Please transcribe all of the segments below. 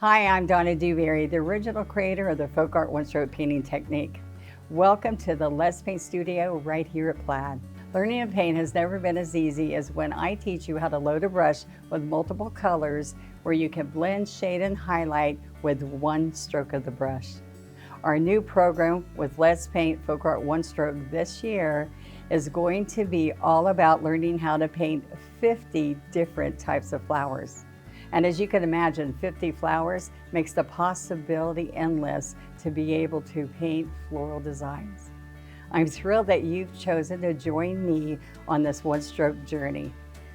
Hi, I'm Donna Dewberry, the original creator of the FolkArt one-stroke painting technique. Welcome to the Let's Paint Studio right here at Plaid. Learning to paint has never been as easy as when I teach you how to load a brush with multiple colors where you can blend, shade, and highlight with one stroke of the brush. Our new program with Let's Paint FolkArt One Stroke this year is going to be all about learning how to paint 50 different types of flowers. And as you can imagine, 50 flowers makes the possibility endless to be able to paint floral designs. I'm thrilled that you've chosen to join me on this one-stroke journey.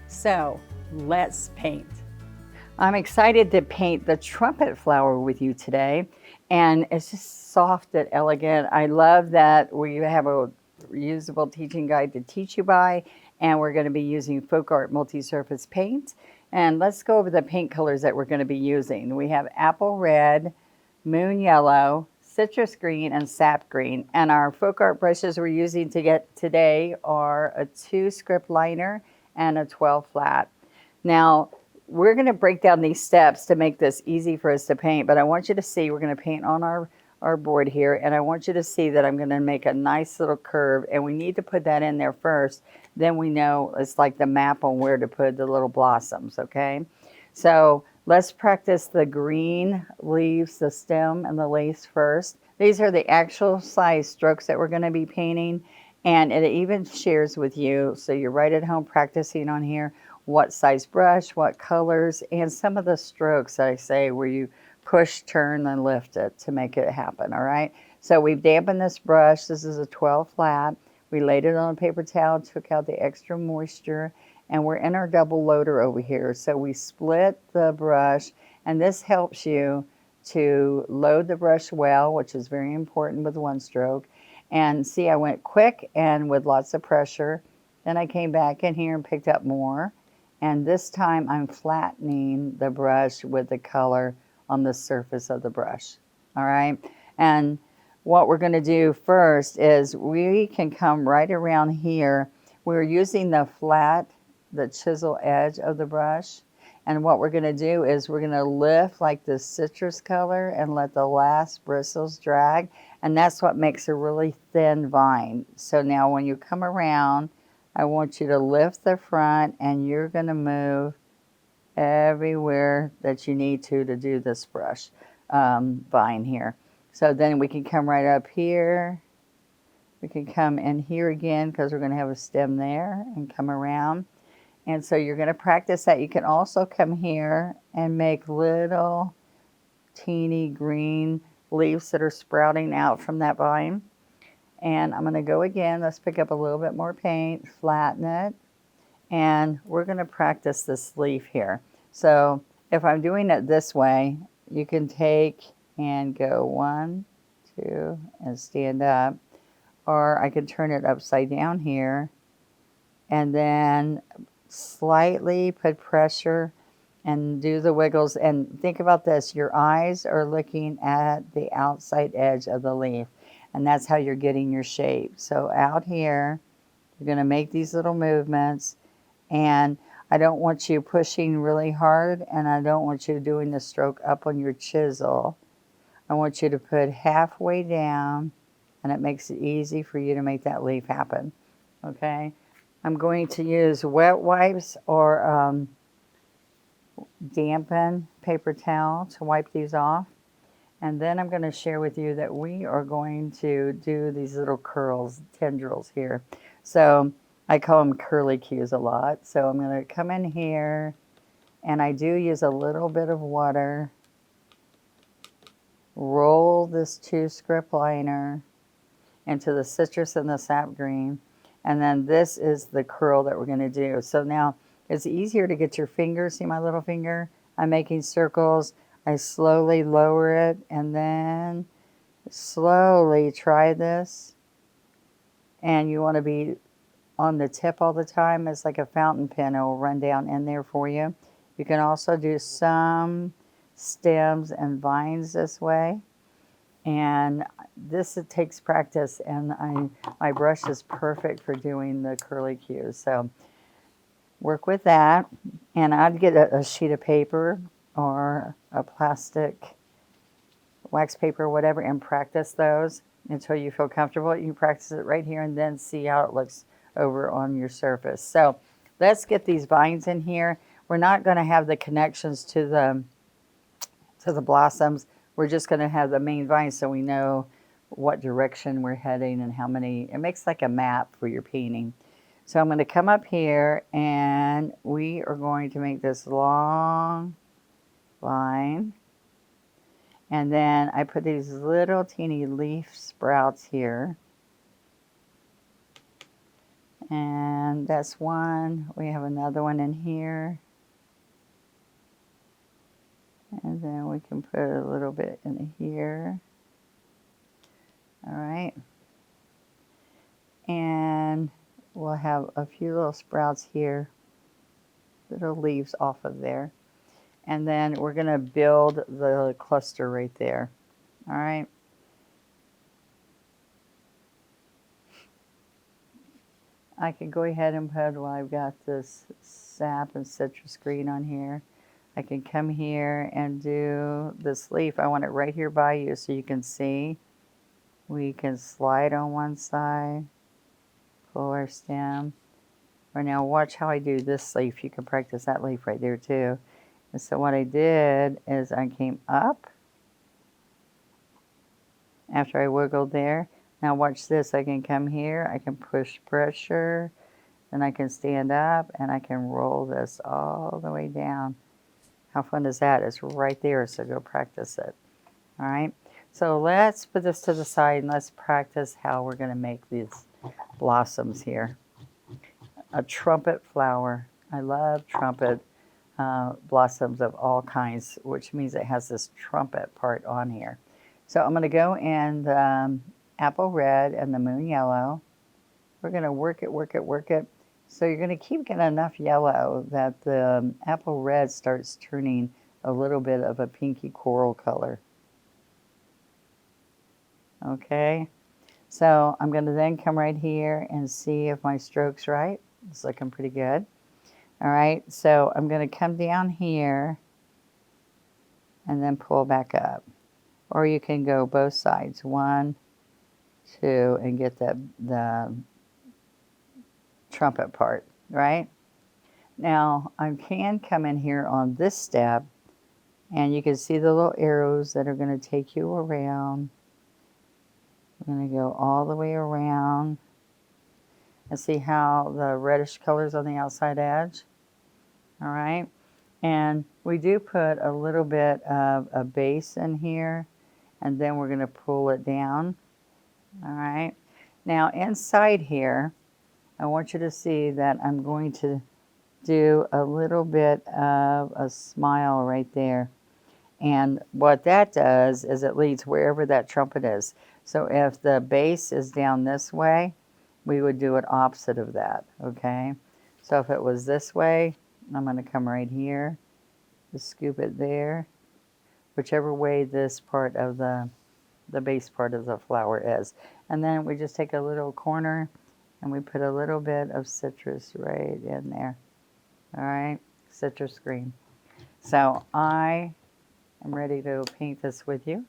So let's paint. I'm excited to paint the trumpet flower with you today. And it's just soft and elegant. I love that we have a reusable teaching guide to teach you by, and we're going to be using FolkArt multi-surface paint. And let's go over the paint colors that we're going to be using. We have apple red, moon yellow, citrus green, and sap green. And our FolkArt brushes we're using today are a 2 script liner and a 12 flat. Now, we're going to break down these steps to make this easy for us to paint, but I want you to see we're going to paint on our board here, and I want you to see that I'm going to make a nice little curve, and we need to put that in there first. Then we know it's like the map on where to put the little blossoms, okay? So let's practice the green leaves, the stem, and the lace first. These are the actual size strokes that we're going to be painting, and it even shares with you, so you're right at home practicing on here, what size brush, what colors, and some of the strokes that I say where you push, turn, and lift it to make it happen, all right? So we've dampened this brush. This is a 12 flat. We laid it on a paper towel, took out the extra moisture, and we're in our double loader over here. So we split the brush, and this helps you to load the brush well, which is very important with one stroke. And see, I went quick and with lots of pressure. Then I came back in here and picked up more. And this time I'm flattening the brush with the color on the surface of the brush, all right? And what we're gonna do first is we can come right around here. We're using the flat, the chisel edge of the brush. And what we're gonna do is we're gonna lift like the citrus color and let the last bristles drag. And that's what makes a really thin vine. So now when you come around, I want you to lift the front, and you're going to move everywhere that you need to do this brush vine here. So then we can come right up here. We can come in here again because we're going to have a stem there and come around. And so you're going to practice that. You can also come here and make little teeny green leaves that are sprouting out from that vine. And I'm going to go again. Let's pick up a little bit more paint, flatten it, and we're going to practice this leaf here. So if I'm doing it this way, you can take and go 1, 2, and stand up. Or I can turn it upside down here and then slightly put pressure and do the wiggles. And think about this. Your eyes are looking at the outside edge of the leaf. And that's how you're getting your shape. So out here, you're going to make these little movements. And I don't want you pushing really hard, and I don't want you doing the stroke up on your chisel. I want you to put halfway down, and it makes it easy for you to make that leaf happen. Okay? I'm going to use wet wipes or dampen paper towel to wipe these off. And then I'm going to share with you that we are going to do these little curls, tendrils here. So I call them curly cues a lot. So I'm going to come in here, and I do use a little bit of water. Roll this 2 script liner into the citrus and the sap green. And then this is the curl that we're going to do. So now it's easier to get your finger. See my little finger? I'm making circles. I slowly lower it, and then slowly try this. And you want to be on the tip all the time. It's like a fountain pen. It will run down in there for you. You can also do some stems and vines this way. And this, it takes practice, and my brush is perfect for doing the curly cues. So work with that. And I'd get a sheet of paper or a plastic wax paper or whatever and practice those until you feel comfortable. You practice it right here and then see how it looks over on your surface. So let's get these vines in here. We're not going to have the connections to the blossoms. We're just going to have the main vines so we know what direction we're heading and how many. It makes like a map for your painting. So I'm going to come up here and we are going to make this long line. And then I put these little teeny leaf sprouts here. And that's one. We have another one in here. And then we can put a little bit in here. All right. And we'll have a few little sprouts here, little leaves off of there. And then we're going to build the cluster right there. All right. I can go ahead and put, well, I've got this sap and citrus green on here. I can come here and do this leaf. I want it right here by you so you can see. We can slide on one side, pull our stem. Or now watch how I do this leaf. You can practice that leaf right there too. And so what I did is I came up after I wiggled there. Now watch this. I can come here. I can push pressure. Then I can stand up and I can roll this all the way down. How fun is that? It's right there, so go practice it. All right. So let's put this to the side and let's practice how we're going to make these blossoms here. A trumpet flower. I love trumpet blossoms of all kinds, which means it has this trumpet part on here. So I'm going to go in the apple red and the moon yellow. We're going to work it, work it, work it. So you're going to keep getting enough yellow that the apple red starts turning a little bit of a pinky coral color. Okay, so I'm going to then come right here and see if my stroke's right. It's looking pretty good. All right, so I'm going to come down here and then pull back up. Or you can go both sides, 1, 2, and get the trumpet part, right? Now, I can come in here on this step, and you can see the little arrows that are going to take you around. We're going to go all the way around. And see how the reddish color's on the outside edge? All right. And we do put a little bit of a base in here, and then we're going to pull it down. All right. Now inside here, I want you to see that I'm going to do a little bit of a smile right there. And what that does is it leads wherever that trumpet is. So if the base is down this way, we would do it opposite of that, okay? So if it was this way, I'm going to come right here, just scoop it there, whichever way this part of the base part of the flower is. And then we just take a little corner and we put a little bit of citrus right in there, all right? Citrus green. So I am ready to paint this with you.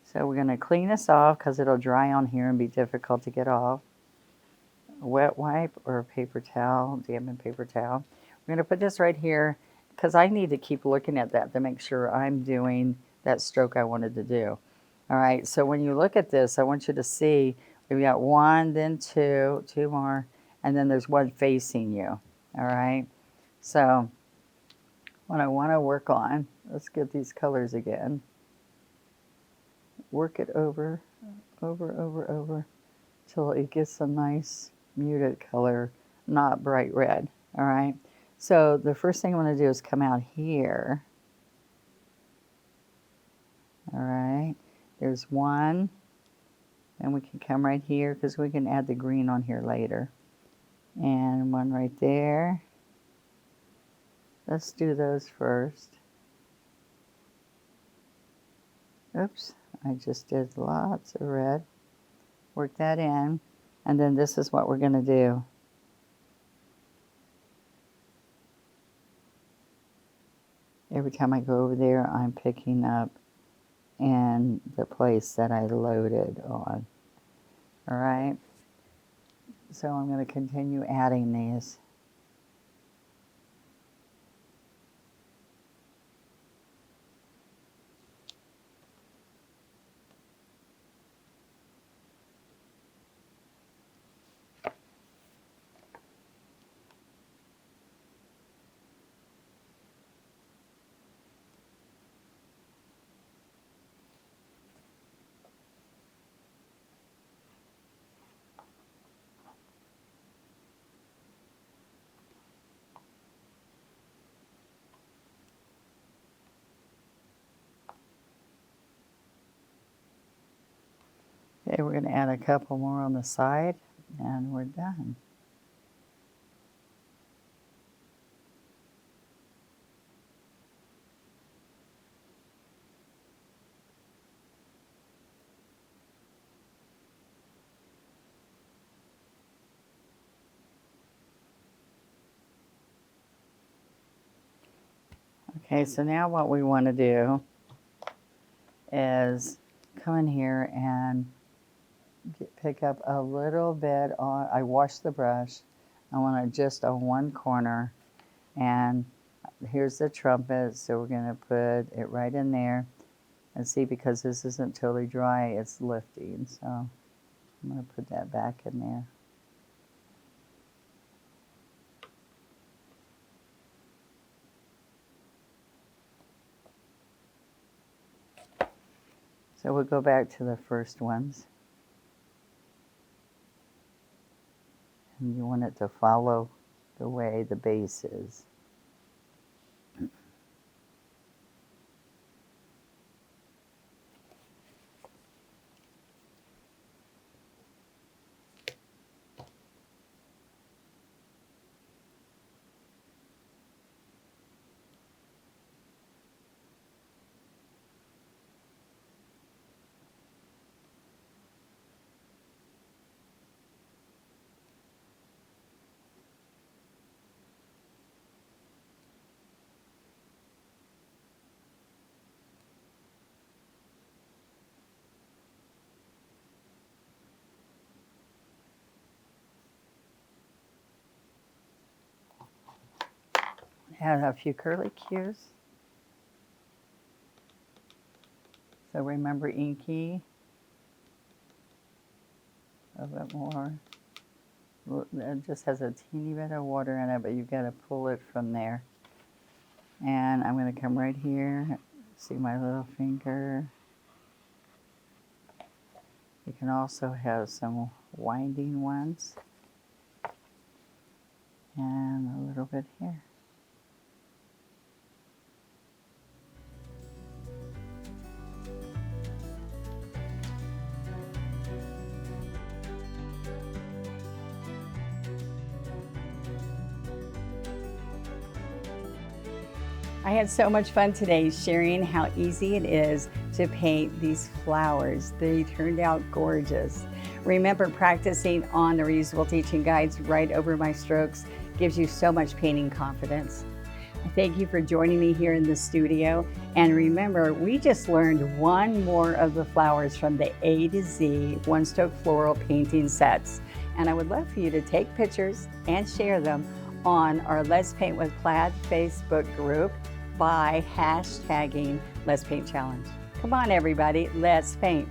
So we're going to clean this off because it'll dry on here and be difficult to get off. A wet wipe or a paper towel, dampened paper towel. We're going to put this right here because I need to keep looking at that to make sure I'm doing that stroke I wanted to do. All right, so when you look at this, I want you to see we've got 1, then 2, 2 more, and then there's 1 facing you. All right, so what I want to work on, let's get these colors again. Work it over, till it gets a nice muted color, not bright red. All right, so the first thing I want to do is come out here. All right, there's 1, and we can come right here because we can add the green on here later, and 1 right there. Let's do those first. Oops, I just did lots of red. Work that in, and then this is what we're going to do. every time I go over there, I'm picking up in the place that I loaded on. All right, so I'm going to continue adding these. Okay, we're going to add a couple more on the side, and we're done. Okay, so now what we want to do is come in here and pick up a little bit on, I washed the brush. I want to just on one corner, and here's the trumpet, so we're going to put it right in there. And see, because this isn't totally dry, it's lifting, so I'm going to put that back in there. So we'll go back to the first ones. And you want it to follow the way the base is. Add a few curly cues. So remember inky. A bit more. It just has a teeny bit of water in it, but you've got to pull it from there. And I'm going to come right here. See my little finger. You can also have some winding ones. And a little bit here. I had so much fun today sharing how easy it is to paint these flowers. They turned out gorgeous. Remember, practicing on the reusable teaching guides right over my strokes gives you so much painting confidence. Thank you for joining me here in the studio. And remember, we just learned one more of the flowers from the A to Z one-stroke floral painting sets. And I would love for you to take pictures and share them on our Let's Paint with Plaid Facebook group by hashtagging Let's Paint Challenge. Come on, everybody, let's paint.